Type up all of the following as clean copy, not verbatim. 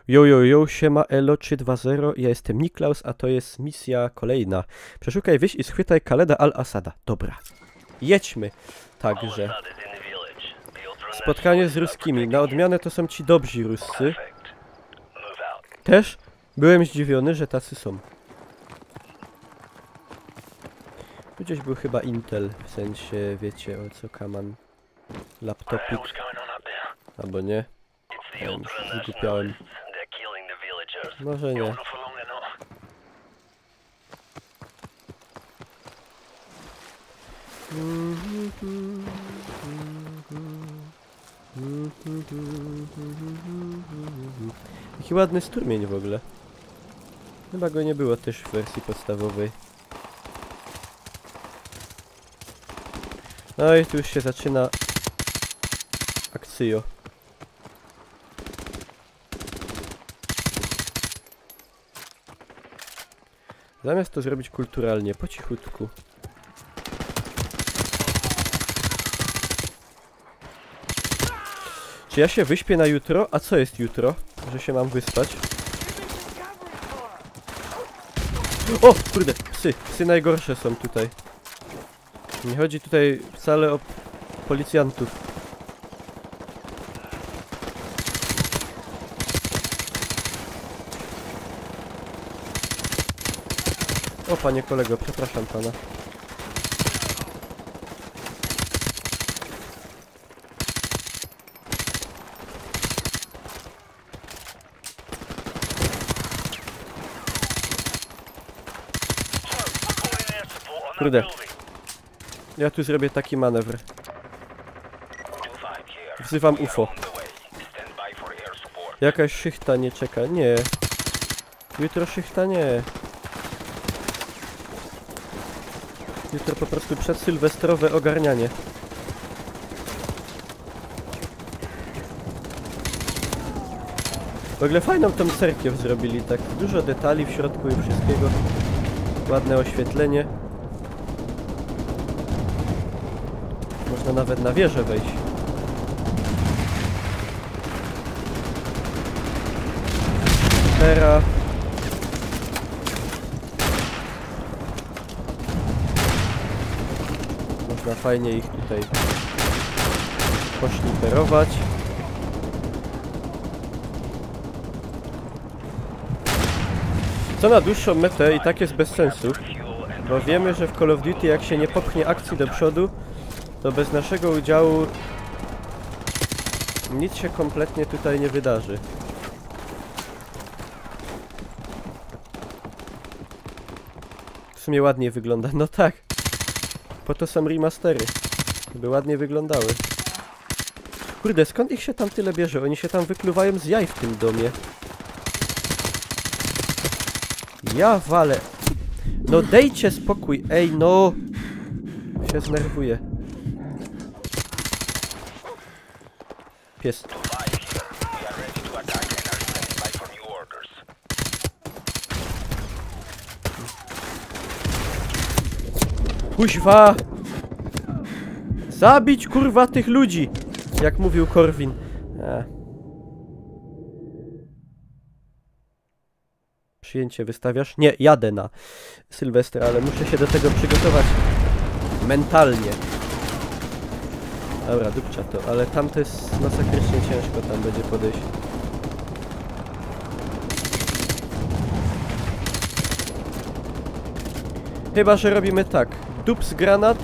Yo, siema Elo 320, ja jestem Niklaus, a to jest misja kolejna. Przeszukaj wieś i schwytaj Khaleda al-Assada. Dobra, jedźmy. Także spotkanie z Ruskimi. Na odmianę to są ci dobrzy Ruscy. Też byłem zdziwiony, że tacy są. Tu gdzieś był chyba Intel, w sensie wiecie o co kaman. Laptopik. Albo nie. Ja już wygłupiałem. Może nie. Jaki ładny strumień w ogóle. Chyba go nie było też w wersji podstawowej. No i tu już się zaczyna akcja. Zamiast to zrobić kulturalnie, po cichutku. Czy ja się wyśpię na jutro? A co jest jutro? Że się mam wyspać? O! Kurde! Psy! Psy najgorsze są tutaj. Nie chodzi tutaj wcale o policjantów. O, panie kolego, przepraszam pana. Kurde. Ja tu zrobię taki manewr. Wzywam UFO. Jakaś szychta nie czeka. Nie. Jutro szychta nie. Jutro po prostu przedsylwestrowe ogarnianie. W ogóle fajną tą cerkiew zrobili, tak dużo detali w środku i wszystkiego. Ładne oświetlenie. Można nawet na wieżę wejść. Teraz można fajnie ich tutaj poszliferować. Co na dłuższą metę i tak jest bez sensu, bo wiemy, że w Call of Duty jak się nie popchnie akcji do przodu, to bez naszego udziału nic się kompletnie tutaj nie wydarzy. W sumie ładnie wygląda, no tak. Po to są remastery, by ładnie wyglądały. Kurde, skąd ich się tam tyle bierze? Oni się tam wykluwają z jaj w tym domie. Ja walę. No dejcie spokój, ej no. Się znerwuję. Pies. Kuźwa! Zabić kurwa tych ludzi! Jak mówił Korwin. Przyjęcie wystawiasz? Nie, jadę na Sylwestra, ale muszę się do tego przygotować mentalnie. Dobra, dupcza to, ale tam to jest masakrycznie ciężko, tam będzie podejść. Chyba że robimy tak. Dups granat,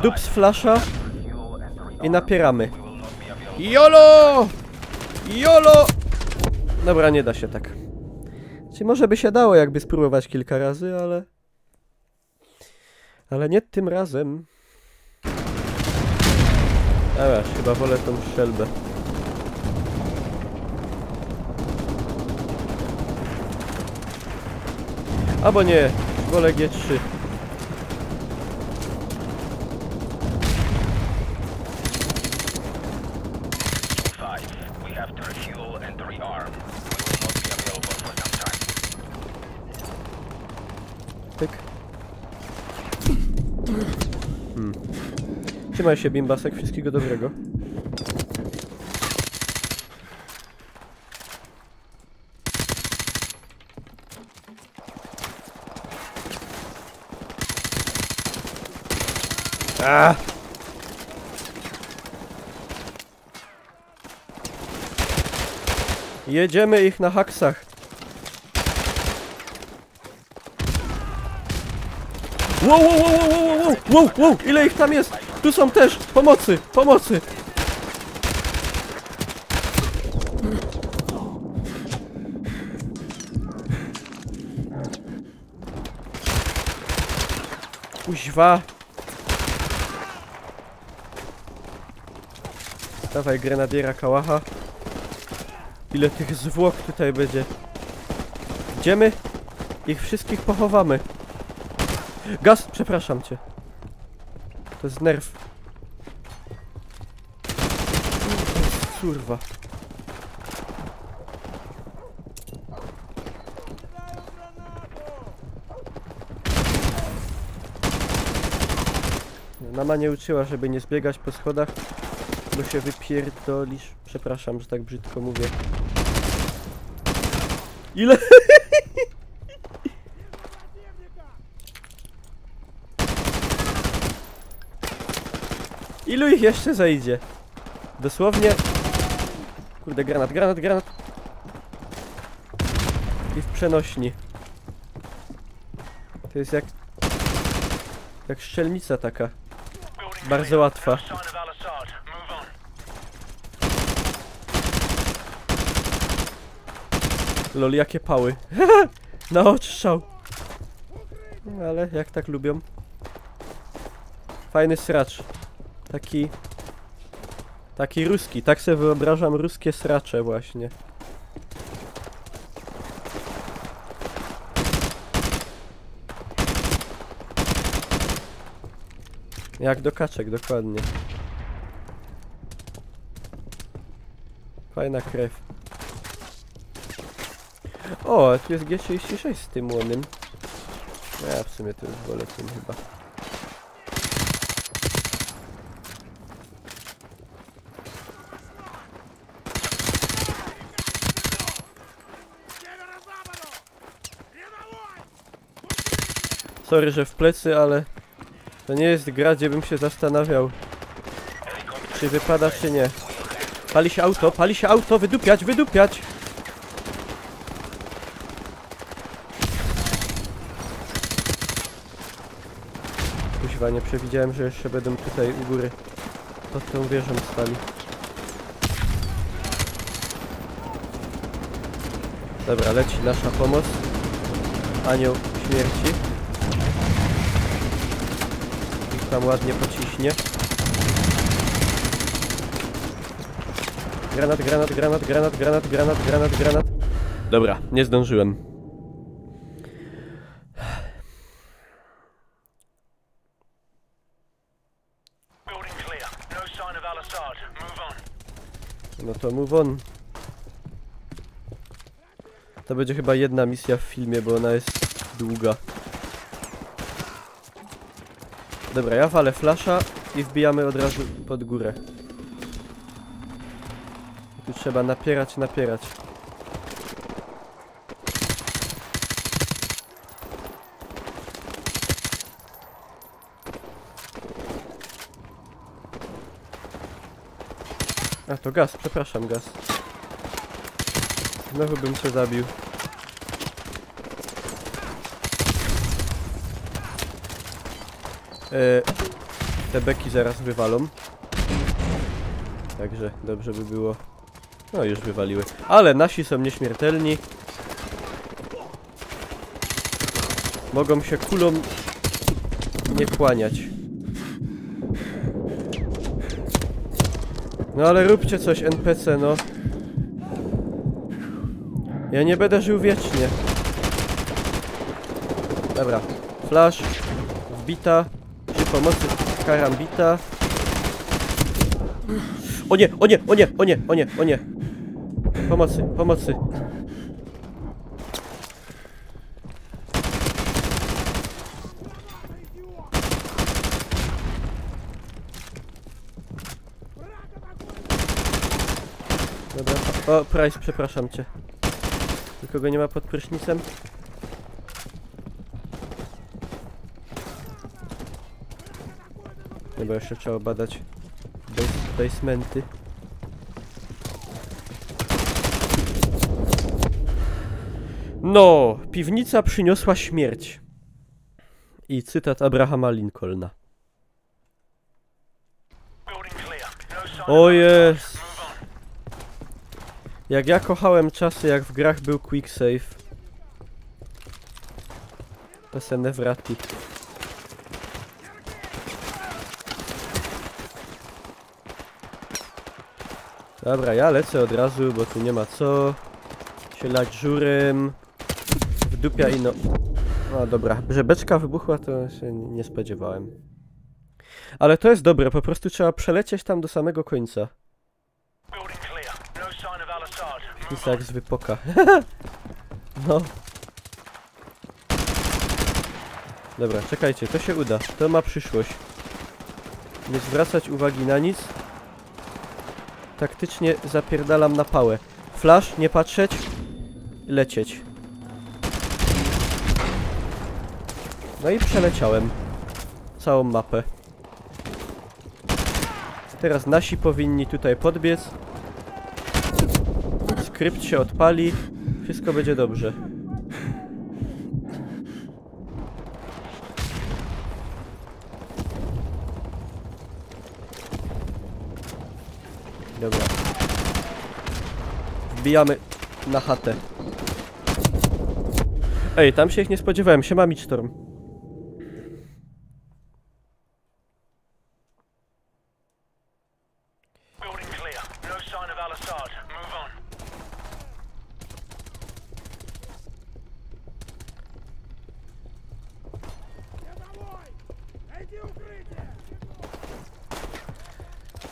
dups flasza i napieramy. YOLO! YOLO! Dobra, nie da się tak. Czyli może by się dało jakby spróbować kilka razy, ale... Ale nie tym razem. Dobra, chyba wolę tą strzelbę. Albo nie, wolę G3. Tyk. Trzymaj się, Bimbasek, wszystkiego dobrego. A! Jedziemy ich na haksach. Wow, wow, wow, wow, wow, wow, wow, wow, ile ich tam jest? Tu są też! Pomocy, pomocy! Kuźwa! Dawaj grenadiera kałacha. Ile tych zwłok tutaj będzie. Idziemy? Ich wszystkich pochowamy. Gaz, przepraszam cię. To jest nerw. Kurwa. Mama nie uczyła, żeby nie zbiegać po schodach, bo się wypierdolisz. Przepraszam, że tak brzydko mówię. Ile? Ilu ich jeszcze zajdzie? Dosłownie... Kurde, granat, granat, granat. I w przenośni. To jest jak... Jak strzelnica taka. Bardzo łatwa. Lol, jakie pały. Na odstrzał. Ale jak tak lubią. Fajny sracz. Taki ruski. Tak sobie wyobrażam ruskie sracze właśnie. Jak do kaczek, dokładnie. Fajna krew. O, tu jest G36 z tym łonym. Ja w sumie to już wolę tym chyba. Sorry, że w plecy, ale to nie jest gra, gdzie bym się zastanawiał, czy wypada, czy nie. Pali się auto, wydupiać, wydupiać! Kuźwa, nie przewidziałem, że jeszcze będą tutaj u góry pod tą wieżą stali. Dobra, leci nasza pomoc. Anioł śmierci. Ich tam ładnie pociśnie. Granat, granat, granat, granat, granat, granat, granat, granat. Dobra, nie zdążyłem. No to move on. To będzie chyba jedna misja w filmie, bo ona jest długa. Dobra, ja walę flasha i wbijamy od razu pod górę. Tu trzeba napierać, napierać. A to gaz, przepraszam, gaz. Znowu bym się zabił. Te beki zaraz wywalą. Także dobrze by było. No już wywaliły. Ale nasi są nieśmiertelni. Mogą się kulą nie kłaniać. No ale róbcie coś, NPC, no. Ja nie będę żył wiecznie. Dobra. Flash. Wbita. Przy pomocy karambita. O nie, o nie, o nie, o nie, o nie, o nie. Pomocy, pomocy. Dobra. O, Price, przepraszam cię. Nikogo nie ma pod prysznicem? Chyba jeszcze trzeba badać basementy. No, piwnica przyniosła śmierć. I cytat Abrahama Lincolna. O jest. Jak ja kochałem czasy, jak w grach był quick save. To se nie wrati. Dobra, ja lecę od razu, bo tu nie ma co się lać żurem. Wdupia i no... No dobra, że beczka wybuchła, to się nie spodziewałem. Ale to jest dobre, po prostu trzeba przelecieć tam do samego końca. Jest jak z wypoka. No. Dobra, czekajcie, to się uda. To ma przyszłość. Nie zwracać uwagi na nic. Taktycznie zapierdalam na pałę. Flash, nie patrzeć. Lecieć. No i przeleciałem całą mapę. Teraz nasi powinni tutaj podbiec. Skrypt się odpali. Wszystko będzie dobrze. Dobra. Wbijamy na chatę. Ej, tam się ich nie spodziewałem. Siema Midgstorm.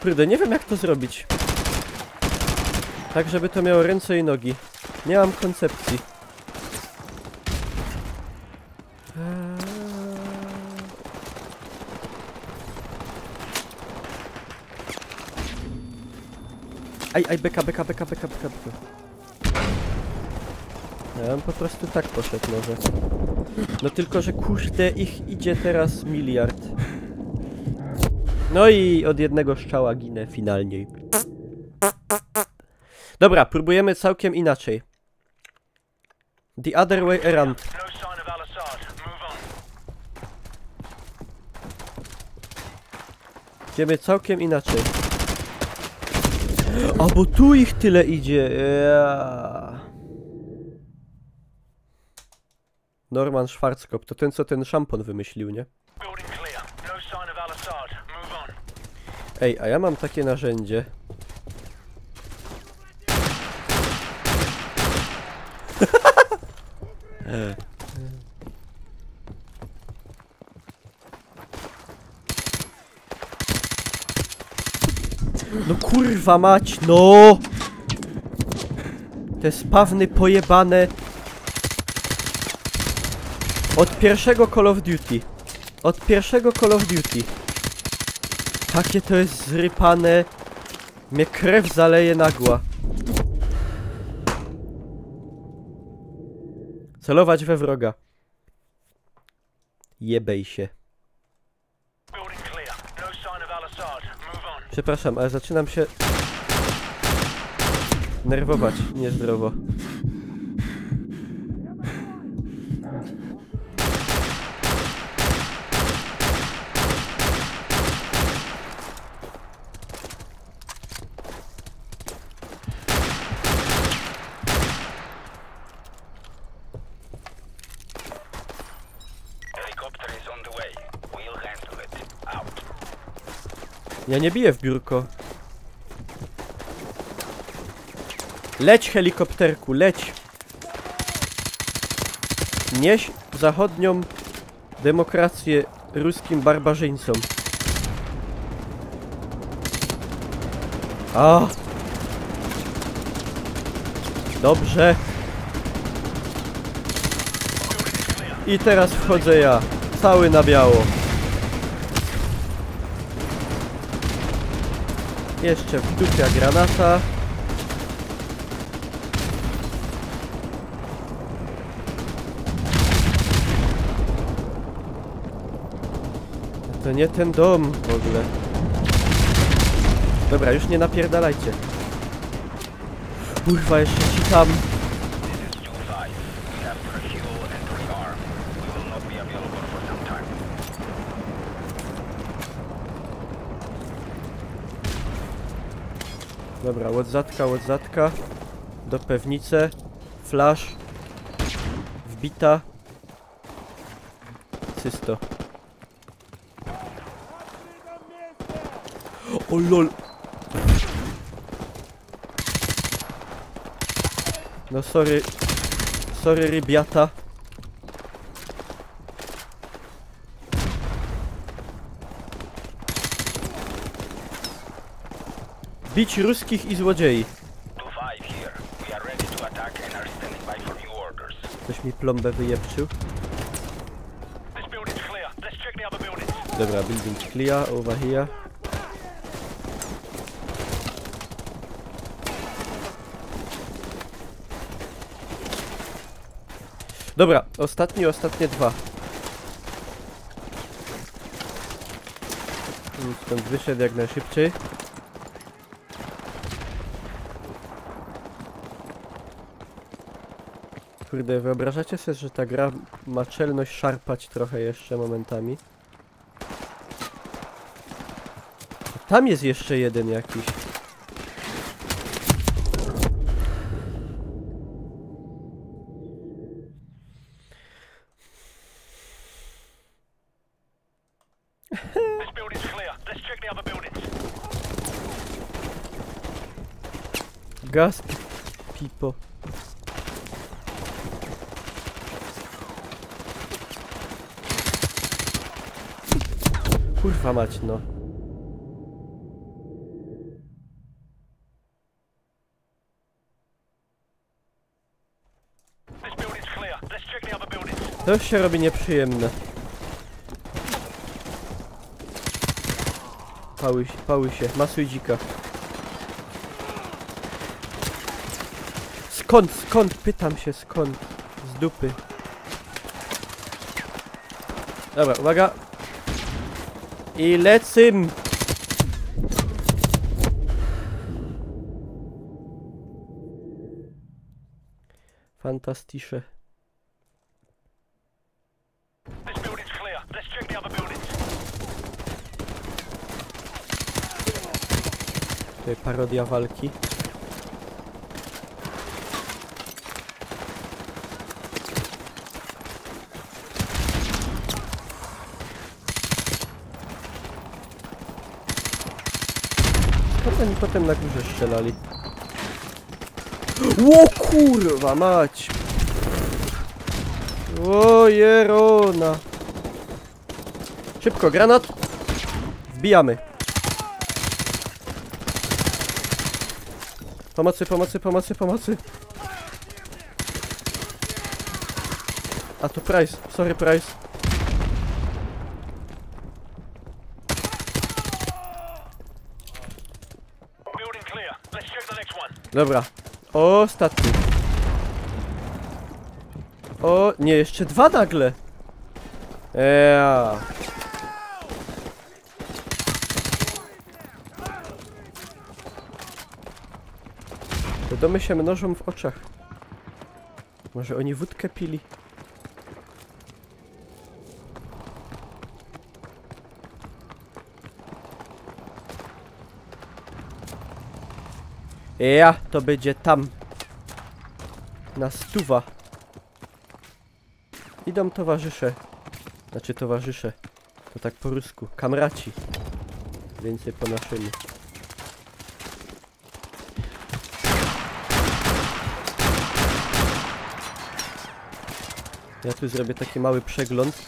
Kurde, nie wiem jak to zrobić. Tak, żeby to miało ręce i nogi. Nie mam koncepcji. Aj, beka. Ja bym po prostu tak poszedł może. No tylko, że kurde, ich idzie teraz miliard. No i od jednego strzała ginę finalnie. Dobra, próbujemy całkiem inaczej. The other way around. Idziemy całkiem inaczej. A bo tu ich tyle idzie. Norman Schwarzkopf, to ten co ten szampon wymyślił, nie? Ej, a ja mam takie narzędzie. No kurwa mać, no! Te spawny pojebane. Od pierwszego Call of Duty. Od pierwszego Call of Duty. Takie to jest zrypane. Mnie krew zaleje nagła. Celować we wroga. Jebej się. Przepraszam, ale zaczynam się nerwować niezdrowo. Ja nie biję w biurko. Leć, helikopterku, leć. Nieś zachodnią demokrację ruskim barbarzyńcom. A. Dobrze. I teraz wchodzę ja. Cały na biało. Jeszcze wdupia granata. To nie ten dom w ogóle. Dobra, już nie napierdalajcie. Kurwa, jeszcze ci tam. Dobra, łodzatka. Do pewnicy. Flash. Wbita. Czysto. O lol. No sorry. Sorry, rybiata. Bić ruskich i złodziei. Ktoś mi plombę wyjebczył. Dobra, building clear, over here. Dobra, ostatnie dwa. Stąd wyszedł jak najszybciej. Kurde, wyobrażacie sobie, że ta gra ma czelność szarpać trochę jeszcze momentami? Tam jest jeszcze jeden jakiś. Gas pipo. Kurwa mać, no. To już się robi nieprzyjemne. Pały się, masuj dzika. Skąd? Pytam się skąd. Z dupy. Dobra, uwaga. I lecym! Fantastycznie. Tutaj parodia walki. Oni potem na górze strzelali. O kurwa mać! O jerona! Szybko, granat! Wbijamy! Pomocy! A to Price, sorry Price. Dobra, ostatni. O, nie, jeszcze dwa nagle. Te domy się mnożą w oczach. Może oni wódkę pili? To będzie tam. Na stuwa. Idą towarzysze. Znaczy towarzysze. To tak po rusku. Kamraci. Więcej po naszemu. Ja tu zrobię taki mały przegląd.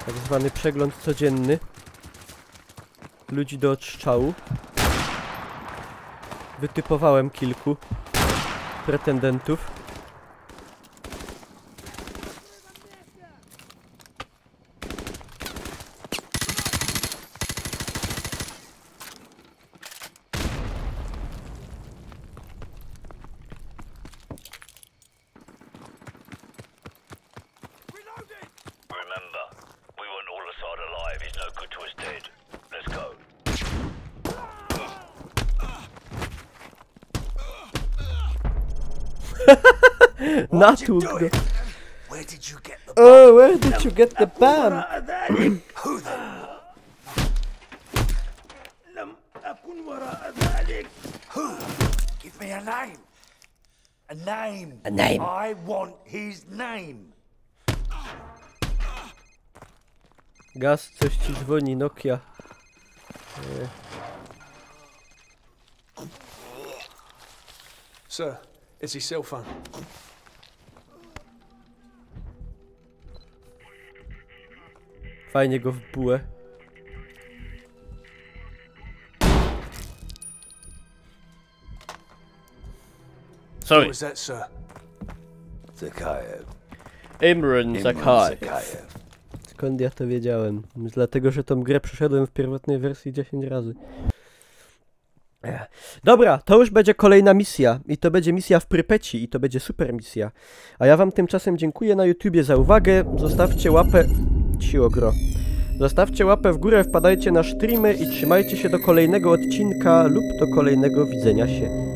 Tak zwany przegląd codzienny. Ludzi do odstrzału. Wytypowałem kilku pretendentów. Natłuk go. Where did you get the Oh, where did you get the bomb? Who then? Who? Give me a name. A name. A name. I want his name. Gaz, coś ci dzwoni, Nokia. Sir, it's his cell phone. Fajnie go w bułę. Who Sorry. was that, sir? Zakayev. Imran Zakhaev. Zakayev. Skąd ja to wiedziałem? Dlatego, że tą grę przeszedłem w pierwotnej wersji 10 razy. Dobra, to już będzie kolejna misja. I to będzie misja w Prypeci. I to będzie super misja. A ja wam tymczasem dziękuję na YouTubie za uwagę. Zostawcie łapę... Ciogro. Zostawcie łapę w górę, wpadajcie na streamy i trzymajcie się do kolejnego odcinka lub do kolejnego widzenia się.